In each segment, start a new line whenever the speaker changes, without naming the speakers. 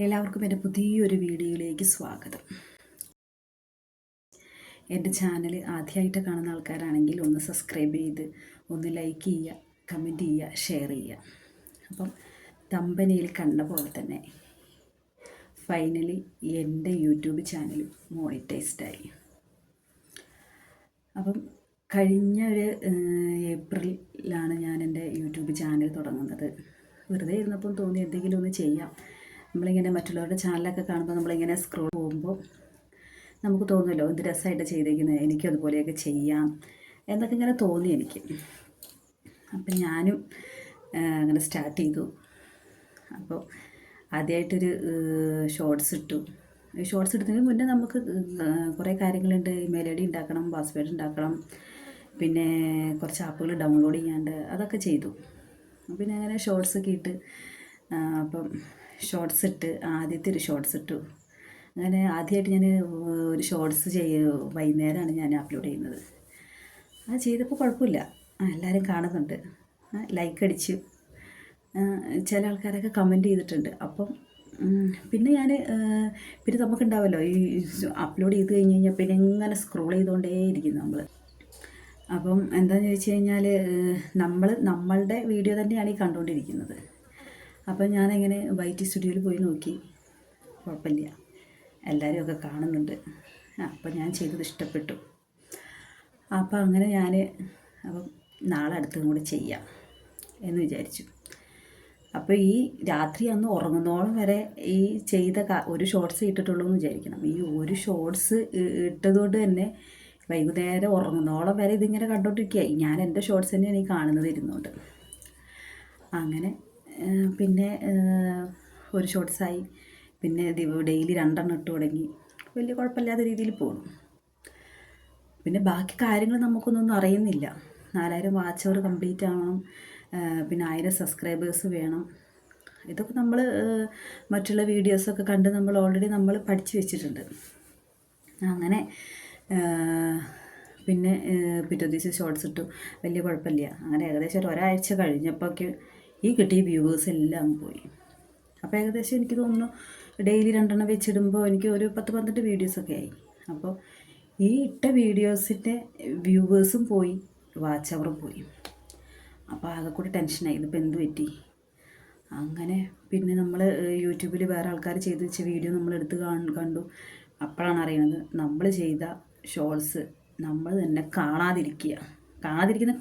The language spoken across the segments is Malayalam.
എല്ലാവർക്കും എൻ്റെ പുതിയൊരു വീഡിയോയിലേക്ക് സ്വാഗതം. എൻ്റെ ചാനൽ ആദ്യമായിട്ട് കാണുന്ന ആൾക്കാരാണെങ്കിൽ ഒന്ന് സബ്സ്ക്രൈബ് ചെയ്ത് ഒന്ന് ലൈക്ക് ചെയ്യുക, കമൻറ്റ് ചെയ്യുക, ഷെയർ ചെയ്യുക. അപ്പം തമ്പനിയിൽ കണ്ട പോലെ തന്നെ ഫൈനലി എൻ്റെ യൂട്യൂബ് ചാനൽ മോണിറ്റൈസ്ഡായി. അപ്പം കഴിഞ്ഞ ഒരു ഏപ്രിലാണ് ഞാൻ എൻ്റെ യൂട്യൂബ് ചാനൽ തുടങ്ങുന്നത്. വെറുതെ ഇരുന്നപ്പം തോന്നി എന്തെങ്കിലും ഒന്ന് ചെയ്യാം. നമ്മളിങ്ങനെ മറ്റുള്ളവരുടെ ചാനലൊക്കെ കാണുമ്പോൾ നമ്മളിങ്ങനെ സ്ക്രോൾ പോകുമ്പോൾ നമുക്ക് തോന്നുമല്ലോ എന്ത് രസമായിട്ട് ചെയ്തേക്കുന്നത്, എനിക്കും അതുപോലെയൊക്കെ ചെയ്യാം എന്നൊക്കെ ഇങ്ങനെ തോന്നി എനിക്ക്. അപ്പം ഞാനും അങ്ങനെ സ്റ്റാർട്ട് ചെയ്തു. അപ്പോൾ ആദ്യമായിട്ടൊരു ഷോർട്സ് ഇട്ടു. ഷോർട്സ് ഇടുന്നതിന് മുന്നേ നമുക്ക് കുറേ കാര്യങ്ങളുണ്ട്. ഇമെയിൽ ഐ ഡി ഉണ്ടാക്കണം, പാസ്വേഡ് ഉണ്ടാക്കണം, പിന്നെ കുറച്ച് ആപ്പുകൾ ഡൗൺലോഡ് ചെയ്യാണ്ട് അതൊക്കെ ചെയ്തു. പിന്നെ അങ്ങനെ ഷോർട്സൊക്കെ ഇട്ട് അപ്പം ഷോർട്സ് ഇട്ട് ആദ്യത്തെ ഒരു ഷോർട്സ് ഇട്ടു. അങ്ങനെ ആദ്യമായിട്ട് ഞാൻ ഒരു ഷോർട്സ് വൈകുന്നേരമാണ് ഞാൻ അപ്ലോഡ് ചെയ്യുന്നത്. അത് ചെയ്തപ്പോൾ കുഴപ്പമില്ല, എല്ലാവരും കാണുന്നുണ്ട്, ലൈക്ക് അടിച്ചു, ചില ആൾക്കാരൊക്കെ കമൻറ്റ് ചെയ്തിട്ടുണ്ട്. അപ്പം പിന്നെ പിന്നെ നമുക്കുണ്ടാവുമല്ലോ ഈ അപ്ലോഡ് ചെയ്ത് കഴിഞ്ഞ് കഴിഞ്ഞാൽ പിന്നെ ഇങ്ങനെ സ്ക്രോൾ ചെയ്തുകൊണ്ടേ ഇരിക്കുന്നു നമ്മൾ. അപ്പം എന്താണെന്ന് ചോദിച്ചു കഴിഞ്ഞാൽ നമ്മളുടെ വീഡിയോ തന്നെയാണ് ഈ കണ്ടുകൊണ്ടിരിക്കുന്നത്. അപ്പം ഞാനങ്ങനെ വൈറ്റ് സ്റ്റുഡിയോയിൽ പോയി നോക്കി, കുഴപ്പമില്ല, എല്ലാവരും ഒക്കെ കാണുന്നുണ്ട്. അപ്പം ഞാൻ ചെയ്തത് ഇഷ്ടപ്പെട്ടു. അപ്പം അങ്ങനെ അപ്പം നാളെ അടുത്തും കൂടെ ചെയ്യാം എന്ന് വിചാരിച്ചു. അപ്പോൾ ഈ രാത്രി അന്ന് ഉറങ്ങുന്നോളം വരെ ഈ ചെയ്ത ഒരു ഷോർട്സ് ഇട്ടിട്ടുള്ളൂ എന്ന് വിചാരിക്കണം. ഈ ഒരു ഷോർട്സ് ഇട്ടതുകൊണ്ട് തന്നെ വൈകുന്നേരം ഉറങ്ങുന്നോളം വരെ ഇതിങ്ങനെ കണ്ടോണ്ടിരിക്കുകയായി. ഞാൻ എൻ്റെ ഷോർട്സ് തന്നെയാണ് ഈ കാണുന്നത് ഇരുന്നുകൊണ്ട്. അങ്ങനെ പിന്നെ ഒരു ഷോർട്സായി, പിന്നെ ഡെയിലി 2 ഇട്ട് തുടങ്ങി. വലിയ കുഴപ്പമില്ലാത്ത രീതിയിൽ പോകും. പിന്നെ ബാക്കി കാര്യങ്ങൾ നമുക്കൊന്നും അറിയുന്നില്ല. 4000 വാച്ച് അവർ കംപ്ലീറ്റ് ആവണം, പിന്നെ 1000 സബ്സ്ക്രൈബേഴ്സ് വേണം. ഇതൊക്കെ നമ്മൾ മറ്റുള്ള വീഡിയോസൊക്കെ കണ്ട് നമ്മൾ ഓൾറെഡി നമ്മൾ പഠിച്ചു വെച്ചിട്ടുണ്ട്. അങ്ങനെ പിന്നെ പിറ്റേ ദിവസം ഷോർട്സ് ഇട്ടു, വലിയ കുഴപ്പമില്ല. അങ്ങനെ ഏകദേശം ഒരാഴ്ച കഴിഞ്ഞപ്പോഴേക്ക് ഈ കിട്ടിയ വ്യൂവേഴ്സ് എല്ലാം പോയി. അപ്പോൾ ഏകദേശം എനിക്ക് തോന്നുന്നു ഡെയിലി 2 വെച്ചിടുമ്പോൾ എനിക്ക് ഒരു 10-12 വീഡിയോസൊക്കെ ആയി. അപ്പോൾ ഈ ഇട്ട വീഡിയോസിൻ്റെ വ്യൂവേഴ്സും പോയി, വാച്ച് അവറും പോയി. അപ്പോൾ ആകെ കൂടി ടെൻഷനായി, ഇതിപ്പോൾ എന്ത് പറ്റി. അങ്ങനെ പിന്നെ നമ്മൾ യൂട്യൂബിൽ വേറെ ആൾക്കാർ ചെയ്ത് വെച്ച വീഡിയോ നമ്മളെടുത്ത് കണ്ടു. അപ്പോഴാണ് അറിയുന്നത് നമ്മൾ ചെയ്ത ഷോർട്സ് നമ്മൾ തന്നെ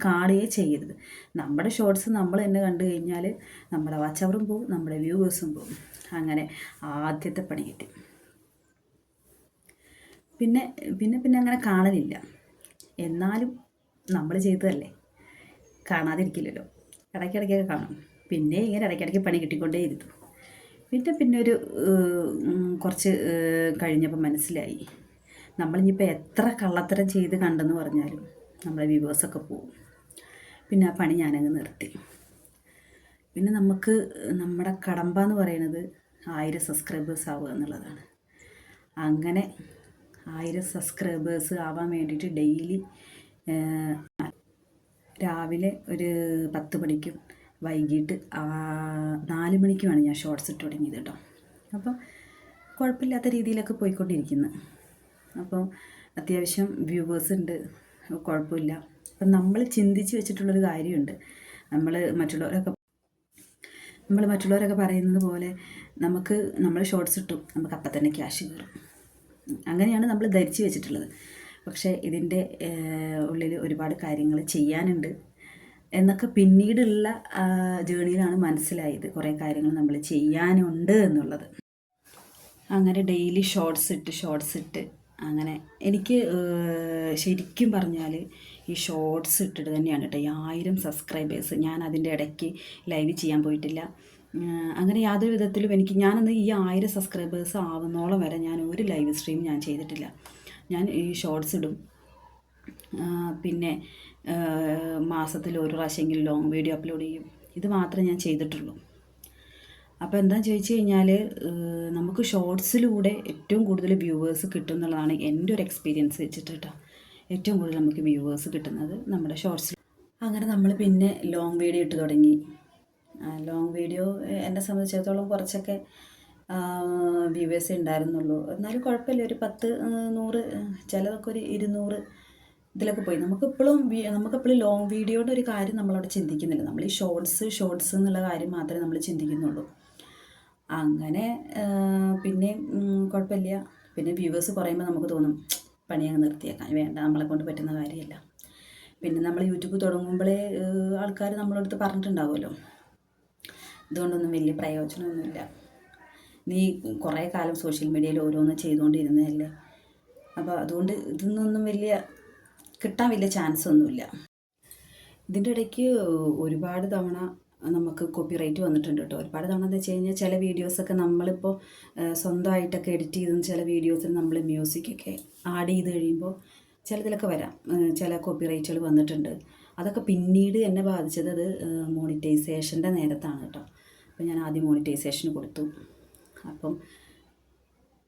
കാണുകയേ ചെയ്യരുത്. നമ്മുടെ ഷോർട്സ് നമ്മൾ തന്നെ കണ്ടു കഴിഞ്ഞാൽ നമ്മുടെ വാച്ച് അവറും പോകും, നമ്മുടെ വ്യൂവേഴ്സും പോകും. അങ്ങനെ ആദ്യത്തെ പണി കിട്ടി. പിന്നെ പിന്നെ പിന്നെ അങ്ങനെ കാണലില്ല. എന്നാലും നമ്മൾ ചെയ്തതല്ലേ, കാണാതിരിക്കില്ലല്ലോ, ഇടയ്ക്കിടയ്ക്കൊക്കെ കാണും. പിന്നെ ഇങ്ങനെ ഇടയ്ക്കിടയ്ക്ക് പണി കിട്ടിക്കൊണ്ടേയിരുന്നു. പിന്നെ ഒരു കുറച്ച് കഴിഞ്ഞപ്പോൾ മനസ്സിലായി, നമ്മളിനിപ്പോൾ എത്ര കള്ളത്തരം ചെയ്ത് കണ്ടെന്ന് പറഞ്ഞാലും നമ്മുടെ വ്യൂവേഴ്സൊക്കെ പോകും. പിന്നെ ആ പണി ഞാനങ്ങ് നിർത്തി. പിന്നെ നമുക്ക് നമ്മുടെ കടമ്പ എന്ന് പറയുന്നത് 1000 സബ്സ്ക്രൈബേഴ്സ് ആവുക എന്നുള്ളതാണ്. അങ്ങനെ 1000 സബ്സ്ക്രൈബേഴ്സ് ആവാൻ വേണ്ടിയിട്ട് ഡെയിലി രാവിലെ ഒരു 10 മണിക്കും വൈകിട്ട് 4 മണിക്കുമാണ് ഞാൻ ഷോർട്സ് ഇട്ട് തുടങ്ങിയത് കേട്ടോ. അപ്പോൾ കുഴപ്പമില്ലാത്ത രീതിയിലൊക്കെ പോയിക്കൊണ്ടിരിക്കുന്നു. അപ്പോൾ അത്യാവശ്യം വ്യൂവേഴ്സ് ഉണ്ട്, കുഴപ്പമില്ല. അപ്പം നമ്മൾ ചിന്തിച്ച് വെച്ചിട്ടുള്ളൊരു കാര്യമുണ്ട്. നമ്മൾ മറ്റുള്ളവരൊക്കെ പറയുന്നത് പോലെ നമ്മൾ ഷോർട്സ് ഇട്ടു, നമുക്ക് അപ്പം തന്നെ ക്യാഷ് കയറും, അങ്ങനെയാണ് നമ്മൾ ധരിച്ച് വെച്ചിട്ടുള്ളത്. പക്ഷേ ഇതിൻ്റെ ഉള്ളിൽ ഒരുപാട് കാര്യങ്ങൾ ചെയ്യാനുണ്ട് എന്നൊക്കെ പിന്നീടുള്ള ജേണിയിലാണ് മനസ്സിലായത്. കുറേ കാര്യങ്ങൾ നമ്മൾ ചെയ്യാനുണ്ട് എന്നുള്ളത്. അങ്ങനെ ഡെയിലി ഷോർട്സ് ഇട്ട് അങ്ങനെ എനിക്ക് ശരിക്കും പറഞ്ഞാൽ ഈ ഷോർട്സ് ഇട്ടിട്ട് തന്നെയാണ് കേട്ടോ ഈ 1000 സബ്സ്ക്രൈബേഴ്സ്. ഞാൻ അതിൻ്റെ ഇടയ്ക്ക് ലൈവ് ചെയ്യാൻ പോയിട്ടില്ല. അങ്ങനെ യാതൊരു വിധത്തിലും ഞാനന്ന് ഈ 1000 സബ്സ്ക്രൈബേഴ്സ് ആവുന്നോളം വരെ ഞാൻ ഒരു ലൈവ് സ്ട്രീം ഞാൻ ചെയ്തിട്ടില്ല. ഞാൻ ഈ ഷോർട്സ് ഇടും, പിന്നെ മാസത്തിൽ ഒരു പ്രാവശ്യമെങ്കിലും ലോങ് വീഡിയോ അപ്ലോഡ് ചെയ്യും. ഇത് മാത്രമേ ഞാൻ ചെയ്തിട്ടുള്ളൂ. അപ്പോൾ എന്താണെന്ന് ചോദിച്ചു കഴിഞ്ഞാൽ നമുക്ക് ഷോർട്സിലൂടെ ഏറ്റവും കൂടുതൽ വ്യൂവേഴ്സ് കിട്ടും എന്നുള്ളതാണ് എൻ്റെ ഒരു എക്സ്പീരിയൻസ് വെച്ചിട്ട് കേട്ടോ. ഏറ്റവും കൂടുതൽ നമുക്ക് വ്യൂവേഴ്സ് കിട്ടുന്നത് നമ്മുടെ ഷോർട്സിൽ. അങ്ങനെ നമ്മൾ പിന്നെ ലോങ് വീഡിയോ ഇട്ട് തുടങ്ങി. ലോങ് വീഡിയോ എന്നെ സംബന്ധിച്ചിടത്തോളം കുറച്ചൊക്കെ വ്യൂവേഴ്സേ ഉണ്ടായിരുന്നുള്ളൂ. എന്നാലും കുഴപ്പമില്ല, ഒരു 10 100 ചിലതൊക്കെ ഒരു 200 ഇതിലൊക്കെ പോയി. നമുക്കെപ്പോഴും ലോങ് വീഡിയോയുടെ ഒരു കാര്യം നമ്മളവിടെ ചിന്തിക്കുന്നില്ല. നമ്മൾ ഈ ഷോർട്സ് എന്നുള്ള കാര്യം മാത്രമേ നമ്മൾ ചിന്തിക്കുന്നുള്ളൂ. അങ്ങനെ പിന്നെ കുഴപ്പമില്ല. പിന്നെ വ്യൂവേഴ്സ് കുറയുമ്പോൾ നമുക്ക് തോന്നും പണിയങ്ങ് നിർത്തിയേക്കാൻ, വേണ്ട, നമ്മളെ കൊണ്ട് പറ്റുന്ന കാര്യമല്ല. പിന്നെ നമ്മൾ യൂട്യൂബ് തുടങ്ങുമ്പോഴേ ആൾക്കാർ നമ്മളടുത്ത് പറഞ്ഞിട്ടുണ്ടാവുമല്ലോ, ഇതുകൊണ്ടൊന്നും വലിയ പ്രയോജനമൊന്നുമില്ല, നീ കുറേ കാലം സോഷ്യൽ മീഡിയയിൽ ഓരോന്ന് ചെയ്തുകൊണ്ടിരുന്നതല്ലേ, അപ്പോൾ അതുകൊണ്ട് ഇതിന്നൊന്നും കിട്ടാൻ വലിയ ചാൻസ് ഒന്നുമില്ല. ഇതിൻ്റെ ഇടയ്ക്ക് ഒരുപാട് തവണ നമുക്ക് കോപ്പിറൈറ്റ് വന്നിട്ടുണ്ട് കേട്ടോ. ഒരുപാട് തവണ എന്ന് വെച്ച് കഴിഞ്ഞാൽ ചില വീഡിയോസൊക്കെ നമ്മളിപ്പോൾ സ്വന്തമായിട്ടൊക്കെ എഡിറ്റ് ചെയ്തും ചില വീഡിയോസിൽ നമ്മൾ മ്യൂസിക്കൊക്കെ ആഡ് ചെയ്ത് കഴിയുമ്പോൾ ചിലതിലൊക്കെ വരാം, ചില കോപ്പിറൈറ്റുകൾ വന്നിട്ടുണ്ട്. അതൊക്കെ പിന്നീട് എന്നെ ബാധിച്ചത് അത് മോണിറ്റൈസേഷൻ്റെ നേരത്താണ് കേട്ടോ. അപ്പോൾ ഞാൻ ആദ്യം മോണിറ്റൈസേഷന് കൊടുത്തു. അപ്പം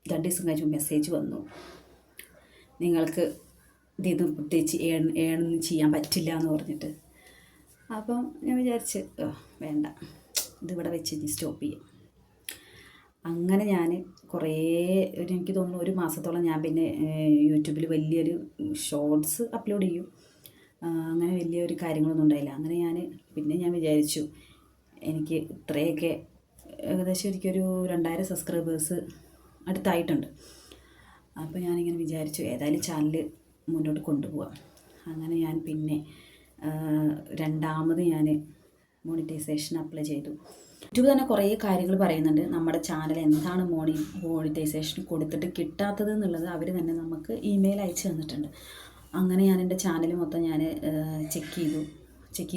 2 ദിവസം കഴിഞ്ഞ് മെസ്സേജ് വന്നു, നിങ്ങൾക്ക് ഇത് പ്രത്യേകിച്ച് ഏണൊന്നും ചെയ്യാൻ പറ്റില്ല എന്ന് പറഞ്ഞിട്ട്. അപ്പം ഞാൻ വിചാരിച്ച് വേണ്ട, ഇതിവിടെ വെച്ച് ഇനി സ്റ്റോപ്പ് ചെയ്യാം. അങ്ങനെ ഞാൻ എനിക്ക് തോന്നുന്നു 1 മാസത്തോളം ഞാൻ പിന്നെ യൂട്യൂബിൽ വലിയൊരു ഷോർട്സ് അപ്ലോഡ് ചെയ്യും, അങ്ങനെ വലിയൊരു കാര്യങ്ങളൊന്നും ഉണ്ടായില്ല. അങ്ങനെ ഞാൻ വിചാരിച്ചു, എനിക്ക് ഇത്രയൊക്കെ ഏകദേശം എനിക്കൊരു 2000 സബ്സ്ക്രൈബേഴ്സ് അടുത്തായിട്ടുണ്ട്. അപ്പോൾ ഞാനിങ്ങനെ വിചാരിച്ചു ഏതായാലും ചാനൽ മുന്നോട്ട് കൊണ്ടുപോകാം. അങ്ങനെ ഞാൻ പിന്നെ രണ്ടാമത് മോണിറ്റൈസേഷൻ അപ്ലൈ ചെയ്തു. യൂട്യൂബ് തന്നെ കുറേ കാര്യങ്ങൾ പറയുന്നുണ്ട്, നമ്മുടെ ചാനൽ എന്താണ് മോണിറ്റൈസേഷൻ കൊടുത്തിട്ട് കിട്ടാത്തത് എന്നുള്ളത് അവർ തന്നെ നമുക്ക് ഇമെയിൽ അയച്ചു തന്നിട്ടുണ്ട്. അങ്ങനെ ഞാൻ എൻ്റെ ചാനൽ മൊത്തം ചെക്ക് ചെയ്ത്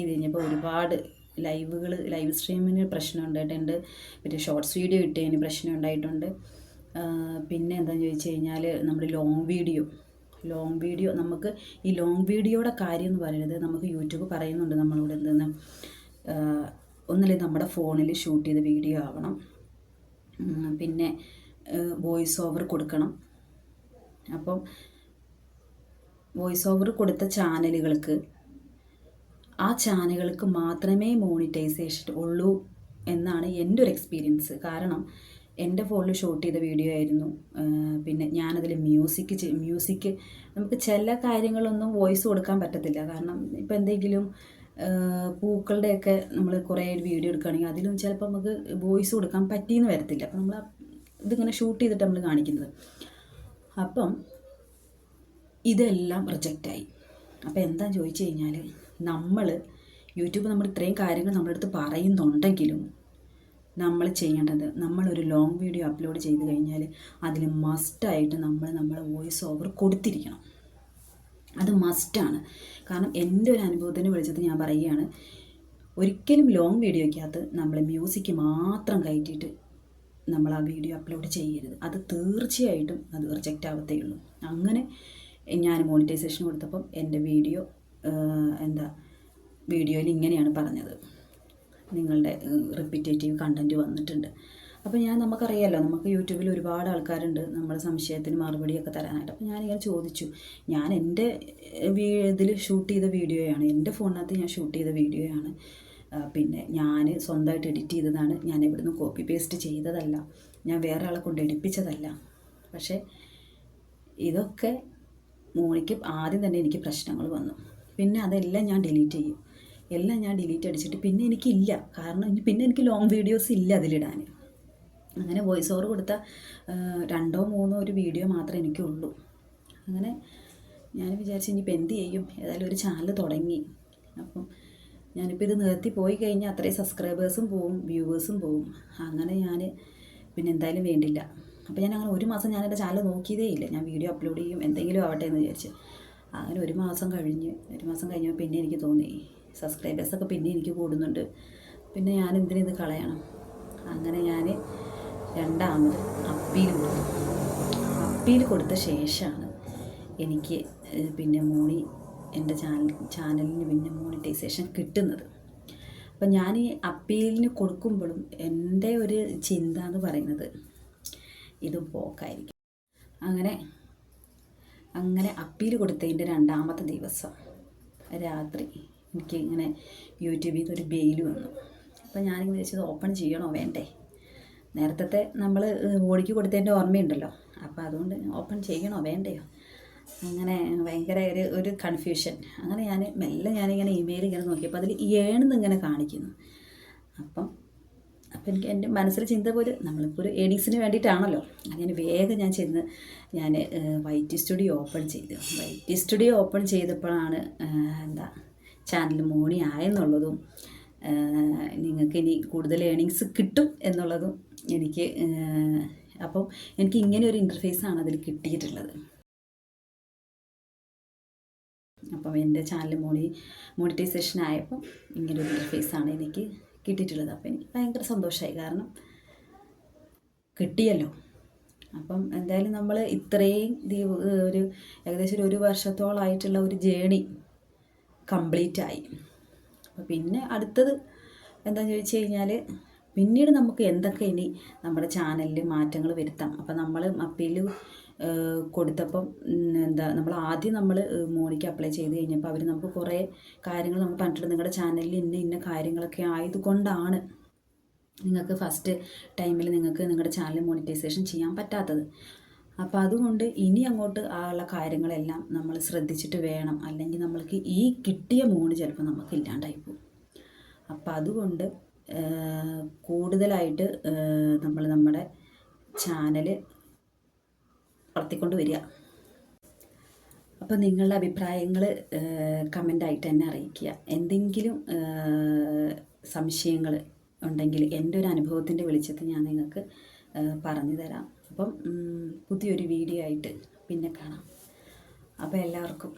കഴിഞ്ഞപ്പോൾ ഒരുപാട് ലൈവ് സ്ട്രീമിന് പ്രശ്നം ഉണ്ടായിട്ടുണ്ട്, പിന്നെ ഷോർട്സ് വീഡിയോ ഇട്ടതിന് പ്രശ്നം ഉണ്ടായിട്ടുണ്ട്. പിന്നെ എന്താണെന്ന് ചോദിച്ചു കഴിഞ്ഞാൽ നമ്മുടെ ലോങ് വീഡിയോ നമുക്ക് ഈ ലോങ് വീഡിയോയുടെ കാര്യം എന്ന് പറയുന്നത് നമുക്ക് യൂട്യൂബ് പറയുന്നുണ്ട് നമ്മളോട് എന്തെന്ന്, ഒന്നില്ലെങ്കിൽ നമ്മുടെ ഫോണിൽ ഷൂട്ട് ചെയ്ത വീഡിയോ ആവണം, പിന്നെ വോയിസ് ഓവർ കൊടുക്കണം. അപ്പം വോയിസ് ഓവർ കൊടുത്ത ആ ചാനലുകൾക്ക് മാത്രമേ മോണിറ്റൈസേഷൻ ഉള്ളൂ എന്നാണ് എൻ്റെ ഒരു എക്സ്പീരിയൻസ്. കാരണം എൻ്റെ ഫോണിൽ ഷൂട്ട് ചെയ്ത വീഡിയോ ആയിരുന്നു. പിന്നെ ഞാനതിൽ മ്യൂസിക് നമുക്ക് ചില കാര്യങ്ങളൊന്നും വോയിസ് കൊടുക്കാൻ പറ്റത്തില്ല. കാരണം ഇപ്പോൾ എന്തെങ്കിലും പൂക്കളുടെയൊക്കെ നമ്മൾ കുറേ വീഡിയോ എടുക്കുകയാണെങ്കിൽ അതിലും ചിലപ്പോൾ നമുക്ക് വോയിസ് കൊടുക്കാൻ പറ്റിയെന്ന് വരത്തില്ല. അപ്പം നമ്മൾ ഇതിങ്ങനെ ഷൂട്ട് ചെയ്തിട്ട് നമ്മൾ കാണിക്കുന്നത്. അപ്പം ഇതെല്ലാം റിജക്റ്റായി. അപ്പോൾ എന്താണെന്ന് ചോദിച്ചു കഴിഞ്ഞാൽ യൂട്യൂബ് നമ്മൾ ഇത്രയും കാര്യങ്ങൾ നമ്മുടെ അടുത്ത് പറയുന്നുണ്ടെങ്കിലും നമ്മൾ ചെയ്യേണ്ടത്, നമ്മളൊരു ലോങ് വീഡിയോ അപ്ലോഡ് ചെയ്ത് കഴിഞ്ഞാൽ അതിൽ മസ്റ്റായിട്ട് നമ്മളെ വോയിസ് ഓവർ കൊടുത്തിരിക്കണം. അത് മസ്റ്റാണ്. കാരണം എൻ്റെ ഒരു അനുഭവത്തിന് വിളിച്ചത് ഞാൻ പറയുകയാണ്, ഒരിക്കലും ലോങ് വീഡിയോയ്ക്കകത്ത് നമ്മൾ മ്യൂസിക് മാത്രം കയറ്റിയിട്ട് നമ്മൾ ആ വീഡിയോ അപ്ലോഡ് ചെയ്യരുത്. അത് തീർച്ചയായിട്ടും അത് റിജക്റ്റ് ആവത്തേ ഉള്ളൂ. അങ്ങനെ ഞാൻ മോണിറ്റൈസേഷൻ കൊടുത്തപ്പം എൻ്റെ വീഡിയോയിൽ ഇങ്ങനെയാണ് പറഞ്ഞത്, നിങ്ങളുടെ റിപ്പീറ്റേറ്റീവ് കണ്ടൻറ്റ് വന്നിട്ടുണ്ട്. അപ്പോൾ നമുക്കറിയാമല്ലോ, നമുക്ക് യൂട്യൂബിൽ ഒരുപാട് ആൾക്കാരുണ്ട് നമ്മുടെ സംശയത്തിന് മറുപടിയൊക്കെ തരാനായിട്ട്. അപ്പോൾ ഞാനിങ്ങനെ ചോദിച്ചു, ഞാൻ എൻ്റെ ഇതിൽ ഷൂട്ട് ചെയ്ത വീഡിയോയാണ്, എൻ്റെ ഫോണിനകത്ത് ഞാൻ ഷൂട്ട് ചെയ്ത വീഡിയോയാണ്, പിന്നെ ഞാൻ സ്വന്തമായിട്ട് എഡിറ്റ് ചെയ്തതാണ്, ഞാൻ ഇവിടുന്ന് കോപ്പി പേസ്റ്റ് ചെയ്തതല്ല, ഞാൻ വേറെ ആളെ കൊണ്ട് എടുപ്പിച്ചതല്ല. പക്ഷേ ഇതൊക്കെ മോണിക്ക് ആദ്യം തന്നെ എനിക്ക് പ്രശ്നങ്ങൾ വന്നു. പിന്നെ അതെല്ലാം ഞാൻ ഡിലീറ്റ് ചെയ്യും. എല്ലാം ഞാൻ ഡിലീറ്റ് അടിച്ചിട്ട് പിന്നെ എനിക്കില്ല, കാരണം പിന്നെ എനിക്ക് ലോങ് വീഡിയോസ് ഇല്ല അതിലിടാൻ. അങ്ങനെ വോയിസ് ഓവർ കൊടുത്ത 2 or 3 ഒരു വീഡിയോ മാത്രമേ എനിക്കുള്ളൂ. അങ്ങനെ ഞാൻ വിചാരിച്ചു ഇനിയിപ്പോൾ എന്ത് ചെയ്യും, ഏതായാലും ഒരു ചാനൽ തുടങ്ങി. അപ്പം ഞാനിപ്പോൾ ഇത് നിർത്തി പോയി കഴിഞ്ഞാൽ അത്രയും സബ്സ്ക്രൈബേഴ്സും പോവും, വ്യൂവേഴ്സും പോവും. അങ്ങനെ പിന്നെ എന്തായാലും വേണ്ടില്ല. അപ്പോൾ ഞാൻ അങ്ങനെ 1 മാസം ഞാൻ എൻ്റെ ചാനൽ നോക്കിയതേ ഇല്ല, ഞാൻ വീഡിയോ അപ്ലോഡ് ചെയ്യും എന്തെങ്കിലും ആവട്ടെ എന്ന് വിചാരിച്ച്. അങ്ങനെ 1 മാസം കഴിഞ്ഞപ്പോൾ പിന്നെ എനിക്ക് തോന്നി സബ്സ്ക്രൈബേഴ്സൊക്കെ പിന്നെ എനിക്ക് കൂടുന്നുണ്ട്, പിന്നെ ഞാൻ എന്തിനിത് കളയണം. അങ്ങനെ ഞാൻ രണ്ടാമത് അപ്പീൽ കൊടുത്ത ശേഷമാണ് എനിക്ക് പിന്നെ എൻ്റെ ചാനലിന് പിന്നെ മോണിറ്റൈസേഷൻ കിട്ടുന്നത്. അപ്പം ഞാൻ ഈ അപ്പീലിന് കൊടുക്കുമ്പോഴും എൻ്റെ ഒരു ചിന്ത എന്ന് പറയുന്നത് ഇത് പോക്കായിരിക്കും. അങ്ങനെ അപ്പീൽ കൊടുത്തതിൻ്റെ 2ാമത്തെ ദിവസം രാത്രി എനിക്ക് ഇങ്ങനെ യൂട്യൂബിൽ നിന്ന് ഒരു ബെയിൽ വന്നു. അപ്പോൾ ഞാനിങ്ങനെ വെച്ചത് ഓപ്പൺ ചെയ്യണോ വേണ്ടേ, നേരത്തെ നമ്മൾ മോണിക്ക് കൊടുത്തതിൻ്റെ ഓർമ്മയുണ്ടല്ലോ. അപ്പോൾ അതുകൊണ്ട് ഓപ്പൺ ചെയ്യണോ വേണ്ടയോ, അങ്ങനെ ഭയങ്കര ഒരു കൺഫ്യൂഷൻ. അങ്ങനെ ഞാനിങ്ങനെ ഇമെയിൽ ഇങ്ങനെ നോക്കിയപ്പോൾ അതിൽ ഏണെന്ന് ഇങ്ങനെ കാണിക്കുന്നു. അപ്പം എനിക്ക് എൻ്റെ മനസ്സിൽ ചിന്ത പോലും നമ്മളിപ്പോൾ ഒരു ഏണിങ്സിന് വേണ്ടിയിട്ടാണല്ലോ. അങ്ങനെ വേഗം ഞാൻ ചെന്ന് വൈറ്റ് സ്റ്റുഡിയോ ഓപ്പൺ ചെയ്തു. വൈറ്റ് സ്റ്റുഡിയോ ഓപ്പൺ ചെയ്തപ്പോഴാണ് ചാനൽ മോണി ആയെന്നുള്ളതും നിങ്ങൾക്ക് ഇനി കൂടുതൽ ഏണിങ്സ് കിട്ടും എന്നുള്ളതും അപ്പം എനിക്ക് ഇങ്ങനെ ഒരു ഇൻ്റർഫേസാണ് അതിൽ കിട്ടിയിട്ടുള്ളത്. അപ്പം എൻ്റെ ചാനൽ മോണിറ്റൈസേഷൻ ആയപ്പം ഇങ്ങനൊരു ഇൻ്റർഫേസാണ് എനിക്ക് കിട്ടിയിട്ടുള്ളത്. അപ്പം എനിക്ക് ഭയങ്കര സന്തോഷമായി, കാരണം കിട്ടിയല്ലോ. അപ്പം എന്തായാലും നമ്മൾ ഇത്രയും ഏകദേശം ഒരു വർഷത്തോളമായിട്ടുള്ള ഒരു ജേണി കംപ്ലീറ്റ് ആയി. അപ്പോൾ പിന്നെ അടുത്തത് എന്താണെന്ന് ചോദിച്ചു കഴിഞ്ഞാൽ, പിന്നീട് നമുക്ക് എന്തൊക്കെ ഇനി നമ്മുടെ ചാനലിൽ മാറ്റങ്ങൾ വരുത്താം. അപ്പം നമ്മൾ അപ്പീൽ കൊടുത്തപ്പം നമ്മൾ ആദ്യം മോണിക്ക് അപ്ലൈ ചെയ്ത് കഴിഞ്ഞപ്പോൾ അവർ നമുക്ക് കുറേ കാര്യങ്ങൾ നമ്മൾ പറഞ്ഞിട്ടുണ്ട്. നിങ്ങളുടെ ചാനലിൽ ഇന്ന കാര്യങ്ങളൊക്കെ ആയതുകൊണ്ടാണ് നിങ്ങൾക്ക് ഫസ്റ്റ് ടൈമിൽ നിങ്ങളുടെ ചാനൽ മോണിറ്റൈസേഷൻ ചെയ്യാൻ പറ്റാത്തത്. അപ്പോൾ അതുകൊണ്ട് ഇനി അങ്ങോട്ട് ഉള്ള കാര്യങ്ങളെല്ലാം നമ്മൾ ശ്രദ്ധിച്ചിട്ട് വേണം, അല്ലെങ്കിൽ നമ്മൾക്ക് ഈ കിട്ടിയ മോണ് ചിലപ്പോൾ നമുക്ക് ഇല്ലാണ്ടായി പോകും. അപ്പോൾ അതുകൊണ്ട് കൂടുതലായിട്ട് നമ്മുടെ ചാനൽ വളർത്തിക്കൊണ്ട് വരിക. അപ്പോൾ നിങ്ങളുടെ അഭിപ്രായങ്ങൾ കമൻ്റായിട്ട് എന്നെ അറിയിക്കുക. എന്തെങ്കിലും സംശയങ്ങൾ ഉണ്ടെങ്കിൽ എൻ്റെ ഒരു അനുഭവത്തിൻ്റെ വെളിച്ചത്തിൽ ഞാൻ നിങ്ങൾക്ക് പറഞ്ഞു തരാം. അപ്പം പുതിയൊരു വീഡിയോ ആയിട്ട് പിന്നെ കാണാം. അപ്പോൾ എല്ലാവർക്കും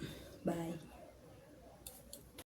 ബൈ.